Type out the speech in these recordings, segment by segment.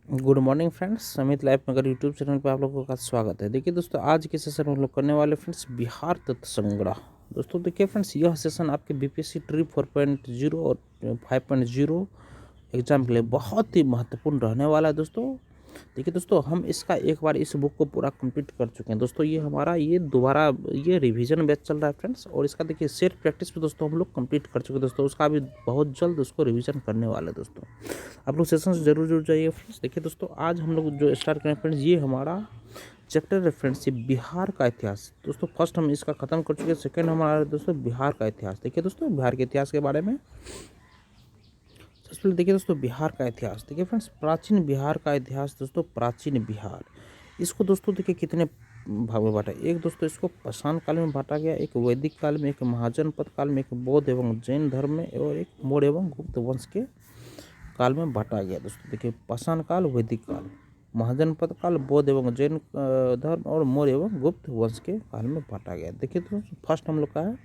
Good morning friends, Amit life मगर YouTube channel पर आप लोगों का स्वागत है। देखिए दोस्तों, आज के सेशन में हम लोग करने वाले फ्रेंड्स बिहार तत्व संग्रह। दोस्तों देखिए फ्रेंड्स, यह सेशन आपके बीपीएससी ट्री 4.0 और 5.0 एग्जाम के लिए बहुत ही महत्वपूर्ण रहने वाला है। दोस्तों देखिए दोस्तों, हम इसका एक बार इस बुक को पूरा कंप्लीट कर चुके हैं। दोस्तों ये हमारा दोबारा रिवीजन बैच चल रहा है फ्रेंड्स, और इसका देखिए सेट प्रैक्टिस भी दोस्तों हम लोग कंप्लीट कर चुके हैं। दोस्तों उसका भी बहुत जल्द उसको रिवीजन करने वाले हैं। दोस्तों आप लोग सेशन से जरूर जुड़ जाइए फ्रेंड्स। देखिए दोस्तों, आज हम लोग जो स्टार्ट करें फ्रेंड्स, ये हमारा चैप्टर है फ्रेंड्स, ये बिहार का इतिहास। दोस्तों फर्स्ट हम इसका खत्म कर चुके हैं, सेकंड हमारा दोस्तों बिहार का इतिहास। देखिए दोस्तों, बिहार के इतिहास के बारे में सबसे पहले देखिए दोस्तों बिहार का इतिहास। देखिए फ्रेंड्स, प्राचीन बिहार का इतिहास। दोस्तों प्राचीन बिहार, इसको दोस्तों देखिए कितने भाग में बांटा। एक दोस्तों इसको पाषाण काल में बांटा गया, एक वैदिक काल में, एक महाजनपद काल में, एक बौद्ध एवं जैन धर्म में, और एक मौर्य एवं गुप्त वंश के काल में बांटा गया। दोस्तों देखिए, पाषाण काल, वैदिक काल, महाजनपद काल, बौद्ध एवं जैन धर्म, और मौर्य एवं गुप्त वंश के काल में बांटा गया। देखिए तो फर्स्ट हम लोग का है,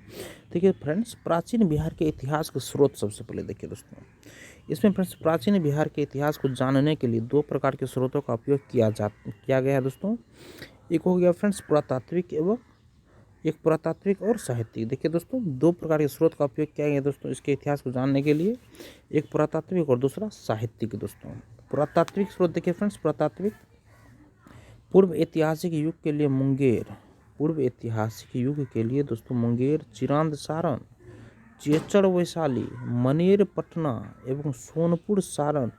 देखिए फ्रेंड्स, प्राचीन बिहार के इतिहास के स्रोत। सबसे पहले देखिए दोस्तों, इसमें फ्रेंड्स प्राचीन बिहार के इतिहास को जानने के लिए दो प्रकार के स्रोतों का उपयोग किया गया है। दोस्तों एक हो गया फ्रेंड्स पुरातात्विक, एवं एक पुरातात्विक और साहित्यिक। देखिए दोस्तों, दो प्रकार के स्रोत का उपयोग किया गया दोस्तों इसके इतिहास को जानने के लिए, एक पुरातात्विक और दूसरा साहित्यिक। दोस्तों पुरातात्विक स्रोत देखिए फ्रेंड्स, पुरातात्विक, पूर्व ऐतिहासिक युग के लिए मुंगेर, पूर्व ऐतिहासिक युग के लिए दोस्तों मुंगेर, चिरांद सारण, चेचड़ वैशाली, मनेर पटना एवं सोनपुर सारण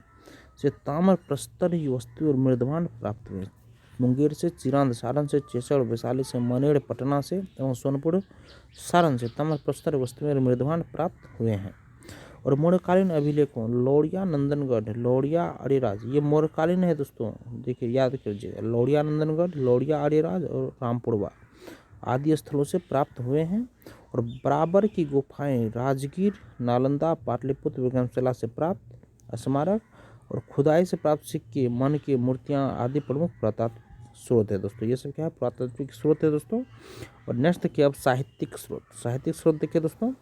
से ताम्र प्रस्तर वस्तु और मृदभांड प्राप्त हुए। मुंगेर से, चिरांद सारण से, चेचड़ वैशाली से, मनेर पटना से एवं सोनपुर सारण से ताम्र प्रस्तर वस्तुएं और मृदभांड प्राप्त हुए हैं। और मौर्यकालीन अभिलेखों, लौड़िया नंदनगढ़, लौड़िया अरेराज, ये मौर्यकालीन है दोस्तों। देखिए याद कीजिएगा, लौड़िया नंदनगढ़, लौड़िया अरेराज और रामपुरवा आदि स्थलों से प्राप्त हुए हैं। और बराबर की गुफाएं राजगीर, नालंदा, पाटलिपुत्र, विक्रमशिला से प्राप्त स्मारक और खुदाई से प्राप्त सिक्के, मन की मूर्तियां आदि प्रमुख पुरातात्विक स्रोत है। दोस्तों ये सब क्या है, पुरातात्विक स्रोत है दोस्तों। और नेक्स्ट देखिए अब साहित्यिक स्रोत। साहित्यिक स्रोत देखिए दोस्तों,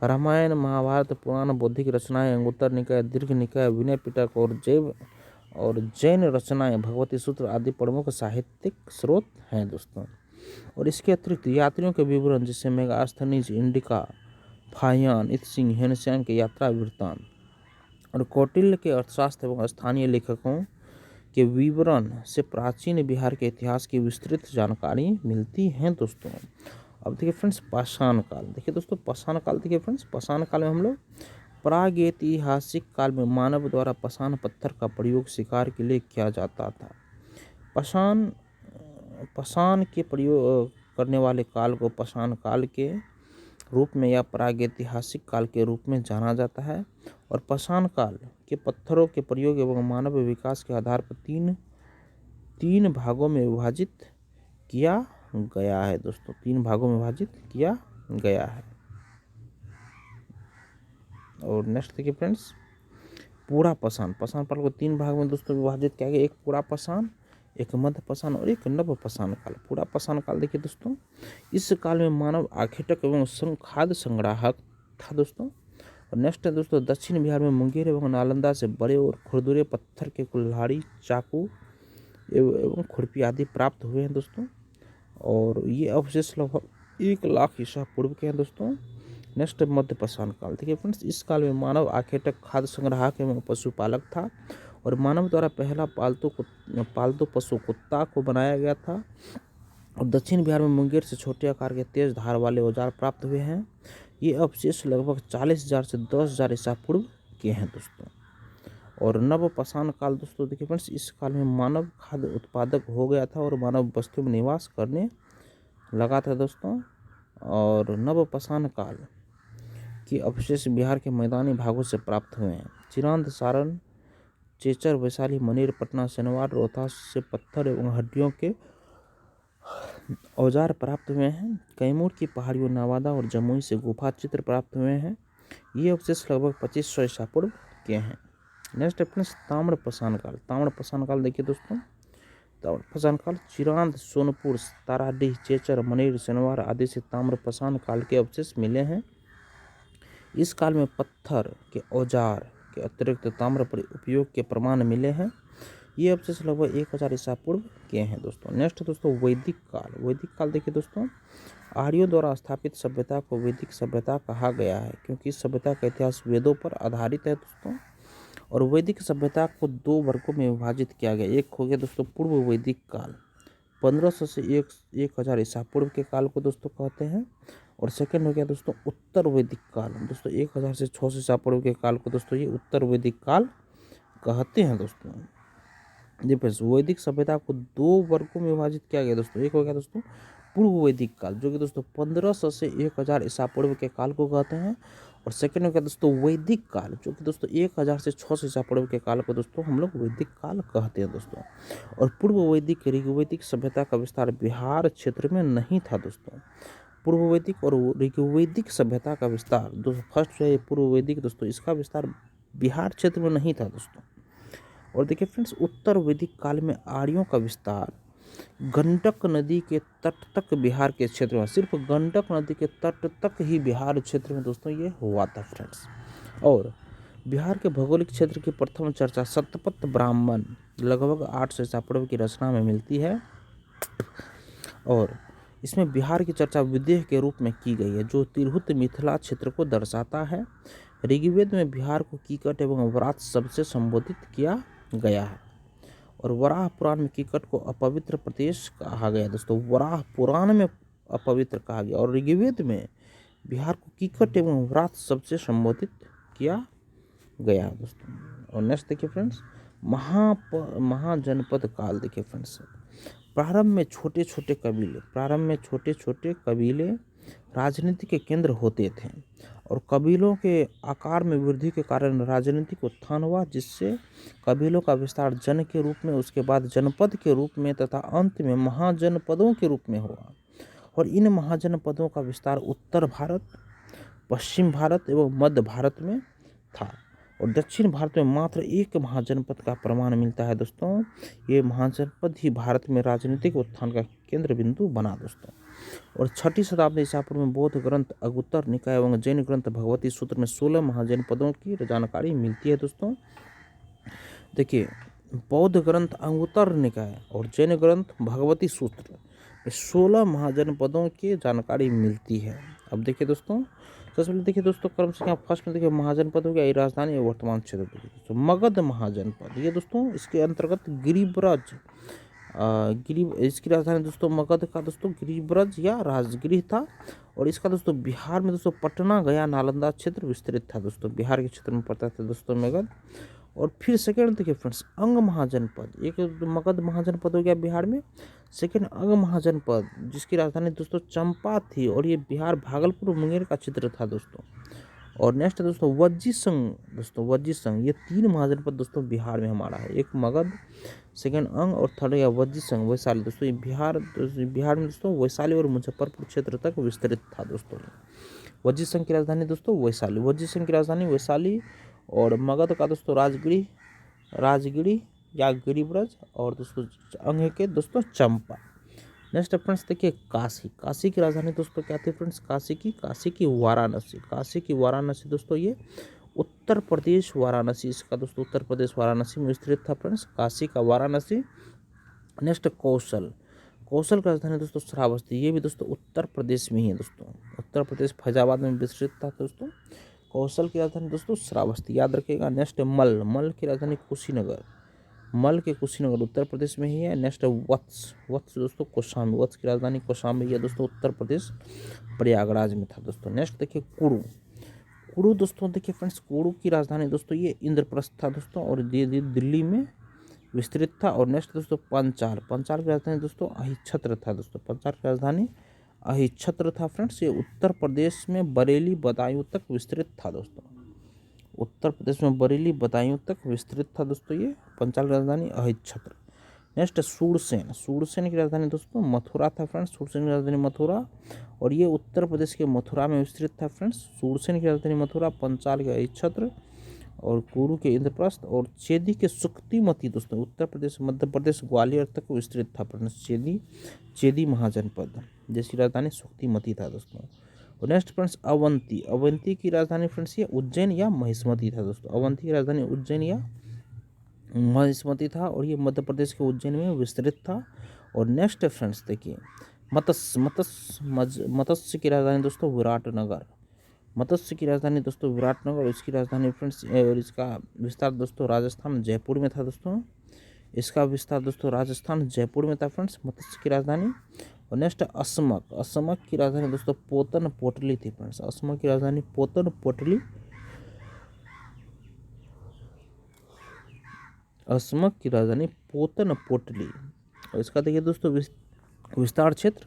रामायण, महाभारत, पुराण, बौद्धिक रचनाएं, अंगुत्तर निकाय, दीर्घ निकाय, विनय पिटक और जैन रचनाएं, भगवती सूत्र आदि प्रमुख साहित्यिक स्रोत हैं। दोस्तों और इसके अतिरिक्त यात्रियों के विवरण, जैसे मेगास्थनीज, इंडिका, फाहियान, इत्सिंग, हेनस्यांग के यात्रा वृत्तांत, और कौटिल्य के अर्थशास्त्र एवं स्थानीय लेखकों के विवरण से प्राचीन बिहार के इतिहास की विस्तृत जानकारी मिलती है। दोस्तों अब देखिए फ्रेंड्स पाषाण काल। देखिए दोस्तों पाषाण काल, देखिए फ्रेंड्स पाषाण काल में हम लोग प्रागैतिहासिक काल में मानव द्वारा पाषाण पत्थर का प्रयोग शिकार के लिए किया जाता था। पाषाण के प्रयोग करने वाले काल को पाषाण काल के रूप में या प्रागैतिहासिक काल के रूप में जाना जाता है। और पाषाण काल के पत्थरों के प्रयोग एवं मानव विकास के आधार पर तीन भागों में विभाजित किया गया है। दोस्तों तीन भागों में विभाजित किया गया है। और नेक्स्ट देखिए फ्रेंड्स, पूरा पाषाण, पाषाण काल को तीन भाग में दोस्तों विभाजित किया गया, एक पूरा पाषाण, एक मध्य पाषाण और एक नव पाषाण काल। पूरा पाषाण काल देखिए दोस्तों, इस काल में मानव आखेटक एवं खाद्य संग्राहक था। दोस्तों और नेक्स्ट है दोस्तों, दक्षिण बिहार में मुंगेर एवं नालंदा से बड़े और खुरदुरे पत्थर के कुल्हाड़ी, चाकू एवं खुरपी आदि प्राप्त हुए हैं। दोस्तों और ये अवशेष लगभग 1,00,000 ईसा पूर्व के हैं। दोस्तों नेक्स्ट मध्य पाषाण काल। देखिए फ्रेंड्स, इस काल में मानव आखेटक, खाद्य संग्राहक एवं पशुपालक था, और मानव द्वारा पहला पालतू पशु कुत्ता को बनाया गया था। और दक्षिण बिहार में मुंगेर से छोटे आकार के तेज धार वाले औजार प्राप्त हुए हैं। ये अवशेष लगभग 40,000 से 10,000 ईसा पूर्व के हैं। दोस्तों और नव पाषाण काल, दोस्तों देखिए फ्रेंड्स, इस काल में मानव खाद्य उत्पादक हो गया था और मानव बस्तियों में निवास करने लगा था। दोस्तों और नव पाषाण काल के अवशेष बिहार के मैदानी भागों से प्राप्त हुए हैं। चिरांद सारण, चेचर वैशाली, मनेर पटना, सनवार, रोहतास से पत्थर एवं हड्डियों के औजार प्राप्त हुए हैं। कैमूर की पहाड़ियों, नवादा और जमुई से गुफा चित्र प्राप्त हुए हैं। ये अवशेष लगभग 2500 ईसा पूर्व के हैं। नेक्स्ट फ्रेंड्स, ताम्र पाषाण काल। ताम्र पाषाण काल देखिए दोस्तों, ताम्र पाषाण काल चिरांद, सोनपुर, ताराडीह, चेचर, मनेर, सनवार आदि से ताम्र पाषाण काल के अवशेष मिले हैं। इस काल में पत्थर के औजार के अतिरिक्त ताम्र पर उपयोग के प्रमाण मिले हैं। ये अवशेष लगभग 1000 ईसा पूर्व के हैं दोस्तों। नेक्स्ट दोस्तों वैदिक काल। वैदिक काल देखिए दोस्तों, आर्यों द्वारा स्थापित सभ्यता को वैदिक सभ्यता कहा गया है, क्योंकि इस सभ्यता का इतिहास वेदों पर आधारित है दोस्तों। और वैदिक सभ्यता को 2 वर्गों में विभाजित किया गया। एक हो गया दोस्तों पूर्व वैदिक काल, 1500 से 1000 ईसा पूर्व के काल को दोस्तों कहते हैं। और सेकंड हो गया दोस्तों उत्तर वैदिक काल, दोस्तों 1000 से 600 ईसा पूर्व के काल को दोस्तों ये उत्तर वैदिक काल कहते हैं दोस्तों। देखिए वैदिक सभ्यता को 2 वर्गों में विभाजित किया गया दोस्तों। एक हो गया दोस्तों पूर्व वैदिक काल, जो कि दोस्तों 1500 से 1000 ईसा पूर्व के काल को कहते हैं। और सेकंड हो गया दोस्तों वैदिक काल, जो कि दोस्तों 1000 से 600 ईसा पूर्व के काल को दोस्तों हम लोग वैदिक काल कहते हैं दोस्तों। और पूर्व वैदिक ऋग्वैदिक सभ्यता का विस्तार बिहार क्षेत्र में नहीं था दोस्तों। पूर्व वैदिक और ऋग्वैदिक सभ्यता का विस्तार दोस्तों, फर्स्ट है पूर्व वैदिक दोस्तों, इसका विस्तार बिहार क्षेत्र में नहीं था दोस्तों। और देखिए फ्रेंड्स उत्तर वैदिक काल में आर्यों का विस्तार गंडक नदी के तट तक बिहार के क्षेत्र में, सिर्फ गंडक नदी के तट तक ही बिहार क्षेत्र में दोस्तों ये हुआ था फ्रेंड्स। और बिहार के भौगोलिक क्षेत्र की प्रथम चर्चा शतपथ ब्राह्मण लगभग 800 ईसा पूर्व की रचना में मिलती है। और इसमें बिहार की चर्चा विदेह के रूप में की गई है, जो तिरहुत मिथिला क्षेत्र को दर्शाता है। ऋग्वेद में बिहार को कीकट एवं वरात शब्द से संबोधित किया गया है। और वराह पुराण में कीकट को अपवित्र प्रदेश कहा गया दोस्तों। वराह पुराण में अपवित्र कहा गया और ऋग्वेद में बिहार को कीकट एवं वरात शब्द से संबोधित किया गया है दोस्तों। और नेक्स्ट देखिए फ्रेंड्स महाजनपद काल। देखिए फ्रेंड्स प्रारंभ में छोटे छोटे कबीले राजनीति के केंद्र होते थे। और कबीलों के आकार में वृद्धि के कारण राजनीतिक उत्थान हुआ, जिससे कबीलों का विस्तार जन के रूप में, उसके बाद जनपद के रूप में तथा अंत में महाजनपदों के रूप में हुआ। और इन महाजनपदों का विस्तार उत्तर भारत, पश्चिम भारत एवं मध्य भारत में था। और दक्षिण भारत में मात्र एक महाजनपद का प्रमाण मिलता है दोस्तों। ये महाजनपद ही भारत में राजनीतिक उत्थान का केंद्र बिंदु बना दोस्तों। और 6ठी शताब्दी ईसा पूर्व में बौद्ध ग्रंथ अगुत्तर निकाय एवं जैन ग्रंथ भगवती सूत्र में 16 महाजनपदों की जानकारी मिलती है दोस्तों। देखिए बौद्ध ग्रंथ अंगुत्तर निकाय और जैन ग्रंथ भगवती सूत्र में 16 महाजनपदों की जानकारी मिलती है। अब देखिए दोस्तों सबसे पहले देखिए दोस्तों क्रम से यहाँ फर्स्ट में देखिए महाजनपद हो गया राजधानी और वर्तमान क्षेत्र। देखिए दोस्तों मगध महाजनपद, ये दोस्तों इसके अंतर्गत गिरिब्रज इसकी राजधानी दोस्तों मगध का दोस्तों गिरिब्रज या राजगृह था। और इसका दोस्तों बिहार में दोस्तों पटना गया नालंदा क्षेत्र विस्तृत था दोस्तों। बिहार के क्षेत्र में पड़ता था दोस्तों मगध। और फिर सेकेंड देखिए फ्रेंड्स अंग महाजनपद, एक मगध महाजनपद हो गया बिहार में। सेकेंड अंग महाजनपद जिसकी राजधानी दोस्तों चंपा थी, और ये बिहार भागलपुर मुंगेर का क्षेत्र था दोस्तों। और नेक्स्ट दोस्तों वज्जी संघ, ये 3 महाजनपद दोस्तों बिहार में हमारा है। एक मगध, सेकेंड अंग और थर्ड या वज्जी संघ वैशाली दोस्तों। ये बिहार में दोस्तों वैशाली और मुजफ्फरपुर क्षेत्र तक विस्तृत था दोस्तों। वज्जी संघ की राजधानी दोस्तों वैशाली, वज्जी संघ की राजधानी वैशाली। और मगध का दोस्तों राजगिरी या गिरिब्रज, और दोस्तों अंग के दोस्तों चंपा। नेक्स्ट फ्रेंड्स देखिए काशी की राजधानी दोस्तों क्या थी फ्रेंड्स, काशी की वाराणसी दोस्तों। ये उत्तर प्रदेश वाराणसी, इसका दोस्तों उत्तर प्रदेश वाराणसी में स्थित था फ्रेंड्स, काशी का वाराणसी। नेक्स्ट कौशल की राजधानी दोस्तों श्रावस्ती, ये भी दोस्तों उत्तर प्रदेश में ही है दोस्तों। उत्तर प्रदेश फैजाबाद में विस्तृत था दोस्तों। कौशल की राजधानी दोस्तों श्रावस्ती, याद रखिएगा। नेक्स्ट मल की राजधानी कुशीनगर, उत्तर प्रदेश में ही है। नेक्स्ट वत्स दोस्तों कौशाम्बी, वत्स की राजधानी कौशाम्बी है दोस्तों, उत्तर प्रदेश प्रयागराज में था दोस्तों। नेक्स्ट देखिए कुरु दोस्तों, देखिए फ्रेंड्स कुरु की राजधानी दोस्तों ये इंद्रप्रस्थ था दोस्तों, और दिल्ली में विस्तृत था। और नेक्स्ट दोस्तों पंचाल की राजधानी दोस्तों अहिच्छत्र था दोस्तों। पंचाल की राजधानी अहिच्छत्र था फ्रेंड्स, ये उत्तर प्रदेश में बरेली बदायूं तक विस्तृत था दोस्तों। उत्तर प्रदेश में बरेली बदायूं तक विस्तृत था दोस्तों ये पंचाल की राजधानी अहिच्छत्र। नेक्स्ट सूरसेन की राजधानी दोस्तों मथुरा था फ्रेंड्स, सूरसेन की राजधानी मथुरा, और ये उत्तर प्रदेश के मथुरा में विस्तृत था फ्रेंड्स। सूरसेन की राजधानी मथुरा, पंचाल के अहिच्छत्र, और कुरु के इंद्रप्रस्थ, और चेदी के सुक्तिमती दोस्तों उत्तर प्रदेश मध्य प्रदेश ग्वालियर तक विस्तृत था फ्रेंड्स। चेदी महाजनपद जिसकी राजधानी सुक्तिमती था दोस्तों। और नेक्स्ट फ्रेंड्स अवंती की राजधानी फ्रेंड्स ये उज्जैन या महिष्मती था दोस्तों। अवंती की राजधानी उज्जैन या महीस्मती था और ये मध्य प्रदेश के उज्जैन में विस्तृत था। और नेक्स्ट है फ्रेंड्स देखिए मत्स्य की राजधानी दोस्तों विराटनगर। मत्स्य की राजधानी दोस्तों विराटनगर और इसकी राजधानी फ्रेंड्स और इसका विस्तार दोस्तों राजस्थान जयपुर में था दोस्तों। इसका विस्तार दोस्तों राजस्थान जयपुर में था फ्रेंड्स मत्स्य की राजधानी। और नेक्स्ट असमक। असमक की राजधानी दोस्तों पोतन पोटली थी फ्रेंड्स। असमक की राजधानी पोतन पोटली। असमक की राजधानी पोतन पोटली। और इसका देखिए दोस्तों विस्तार क्षेत्र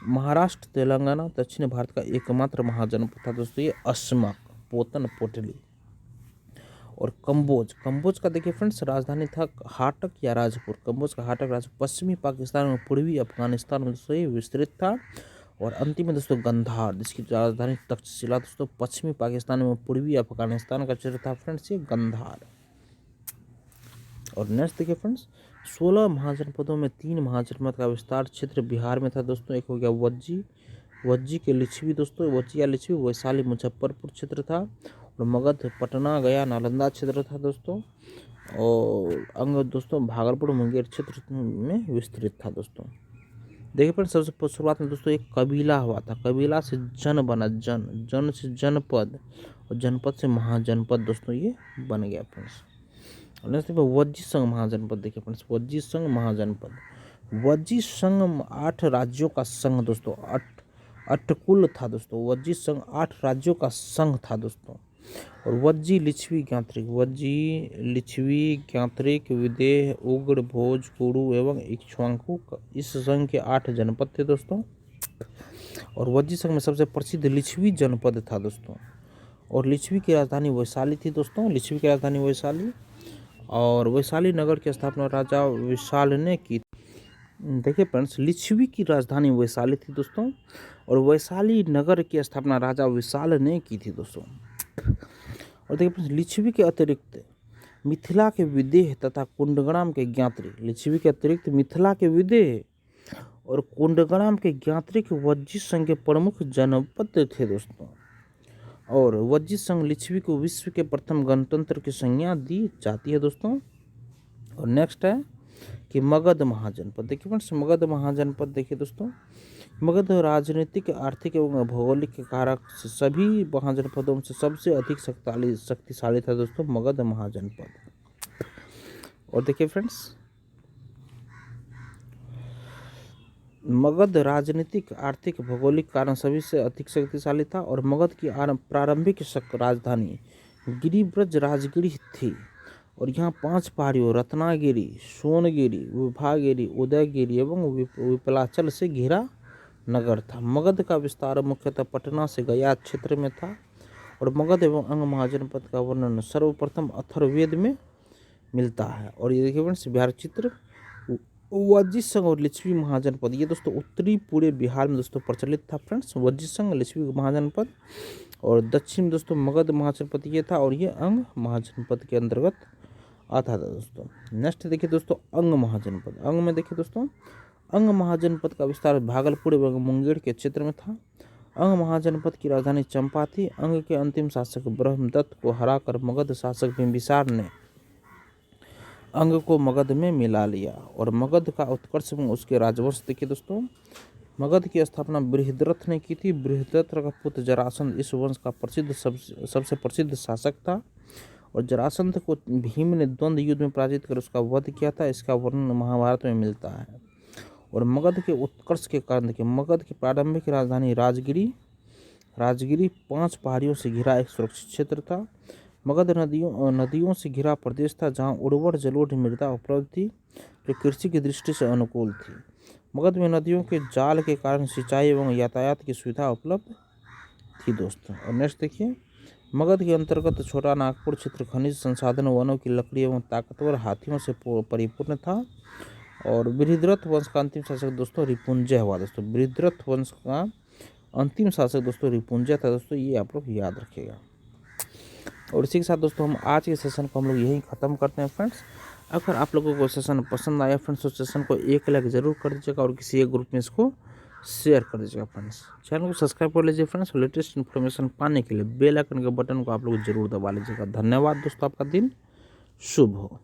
महाराष्ट्र तेलंगाना दक्षिण भारत का एकमात्र महाजनपद था दोस्तों ये असमक पोतन पोटली। और कंबोज। कंबोज का देखिए फ्रेंड्स राजधानी था हाटक या राजपुर। कंबोज का हाटक राजपुर पश्चिमी पाकिस्तान में पूर्वी अफगानिस्तान में दोस्तों ये विस्तृत था। और अंतिम में दोस्तों गंधार जिसकी राजधानी तक्षशिला दोस्तों पश्चिमी पाकिस्तान में पूर्वी अफगानिस्तान का क्षेत्र था फ्रेंड्स ये गंधार। और नेक्स्ट देखिए फ्रेंड्स 16 महाजनपदों में 3 महाजनपद का विस्तार क्षेत्र बिहार में था दोस्तों। एक हो गया वज्जी। वज्जी के लिच्छवी दोस्तों वज्जी या लिच्छवी वैशाली मुजफ्फरपुर क्षेत्र था। और मगध पटना गया नालंदा क्षेत्र था दोस्तों। और अंग दोस्तों भागलपुर मुंगेर क्षेत्र में विस्तृत था दोस्तों। देखिए फ्रेंड्स सबसे शुरुआत में दोस्तों एक कबीला हुआ था। कबीला से जन बना जन से जनपद और जनपद से महाजनपद दोस्तों ये बन गया फ्रेंड्स। नेक्स्ट वज्जी संघ महाजनपद देखिए फ्रेंड्स वज्जी संघ महाजनपद। वज्जी संघ 8 राज्यों का संघ दोस्तों अट्टकुल था दोस्तों। वज्जी संघ 8 राज्यों का संघ था दोस्तों। और वज्जी लिच्छवी ज्ञात्रिक। वज्जी लिच्छवी ज्ञात्रिक विदेह उग्र भोज कुरु एवं इक्ष्वाकु इस संघ के 8 जनपद थे दोस्तों। और वज्जी संघ में सबसे प्रसिद्ध लिच्छवी जनपद था दोस्तों। और लिच्छवी की राजधानी वैशाली थी दोस्तों। लिच्छवी की राजधानी वैशाली। और वैशाली नगर की स्थापना राजा विशाल ने की। देखिए फ्रेंड्स लिच्छवी की राजधानी वैशाली थी दोस्तों। और वैशाली नगर की स्थापना राजा विशाल ने की थी दोस्तों। और देखिए फ्रेंड्स लिच्छवी के अतिरिक्त मिथिला के विदेह तथा कुंडग्राम के ज्ञात्री। लिच्छवी के अतिरिक्त मिथिला के विदेह और कुंडग्राम के ज्ञात्री के वज्जी संघ के प्रमुख जनपद थे दोस्तों। और वज्जी संघ लिच्छवी को विश्व के प्रथम गणतंत्र की संज्ञा दी जाती है दोस्तों। और नेक्स्ट है कि मगध महाजनपद। देखिए फ्रेंड्स मगध महाजनपद देखिए दोस्तों मगध राजनीतिक आर्थिक एवं भौगोलिक के कारक से सभी महाजनपदों से सबसे अधिक शक्तिशाली था दोस्तों मगध महाजनपद। और देखिए फ्रेंड्स मगध राजनीतिक आर्थिक भौगोलिक कारण सभी से अधिक शक्तिशाली था। और मगध की प्रारंभिक राजधानी गिरिब्रज राजगिरी थी। और यहाँ 5 पहाड़ियों रत्नागिरी सोनगिरी विभागिरी उदयगिरी एवं विपलाचल से घिरा नगर था। मगध का विस्तार मुख्यतः पटना से गया क्षेत्र में था। और मगध एवं अंग महाजनपद का वर्णन सर्वप्रथम अथर्ववेद में मिलता है। और ये देखिए फ्रेंड्स बिहार चित्र वज्जी संघ और लिच्छवी महाजनपद ये दोस्तों उत्तरी पूरे बिहार में दोस्तों प्रचलित था फ्रेंड्स वज्जी संघ लिच्छवी महाजनपद। और दक्षिण दोस्तों मगध महाजनपद ये था और ये अंग महाजनपद के अंतर्गत आता था दोस्तों। नेक्स्ट देखिए दोस्तों अंग महाजनपद। अंग में देखिए दोस्तों अंग महाजनपद का विस्तार भागलपुर एवं मुंगेर के क्षेत्र में था। अंग महाजनपद की राजधानी चंपा थी। अंग के अंतिम शासक ब्रह्मदत्त को हराकर मगध शासक बिंबिसार ने अंग को मगध में मिला लिया। और मगध का उत्कर्ष में उसके राजवंश देखिए दोस्तों मगध की स्थापना बृहद्रथ ने की थी। बृहद्रथ का पुत्र जरासंध इस वंश का सबसे प्रसिद्ध शासक था। और जरासंध को भीम ने द्वंद्व युद्ध में पराजित कर उसका वध किया था। इसका वर्णन महाभारत में मिलता है। और मगध के उत्कर्ष के कारण देखिए मगध की प्रारंभिक राजधानी राजगिरी 5 पहाड़ियों से घिरा एक सुरक्षित क्षेत्र था। मगध नदियों से घिरा प्रदेश था जहां उर्वर जलोढ़ मृदा उपलब्ध थी जो कृषि की दृष्टि से अनुकूल थी। मगध में नदियों के जाल के कारण सिंचाई एवं यातायात की सुविधा उपलब्ध थी दोस्तों। और नेक्स्ट देखिए मगध के अंतर्गत छोटा नागपुर क्षेत्र खनिज संसाधन वनों की लकड़ी एवं ताकतवर हाथियों से परिपूर्ण था। और बृहद्रथ वंश का अंतिम शासक दोस्तों रिपुंजय हुआ दोस्तों। बृहद्रथ वंश का अंतिम शासक दोस्तों रिपुंजय था दोस्तों ये आप लोग याद रखिएगा। और इसी के साथ दोस्तों हम आज के सेशन को हम लोग यहीं ख़त्म करते हैं फ्रेंड्स। अगर आप लोगों को सेशन पसंद आया फ्रेंड्स तो सेशन को एक लाइक ज़रूर कर दीजिएगा और किसी एक ग्रुप में इसको शेयर कर दीजिएगा फ्रेंड्स। चैनल को सब्सक्राइब कर लीजिए फ्रेंड्स। लेटेस्ट इन्फॉर्मेशन पाने के लिए बेल आइकन के बटन को आप लोग जरूर दबा लीजिएगा। धन्यवाद दोस्तों आपका दिन शुभ हो।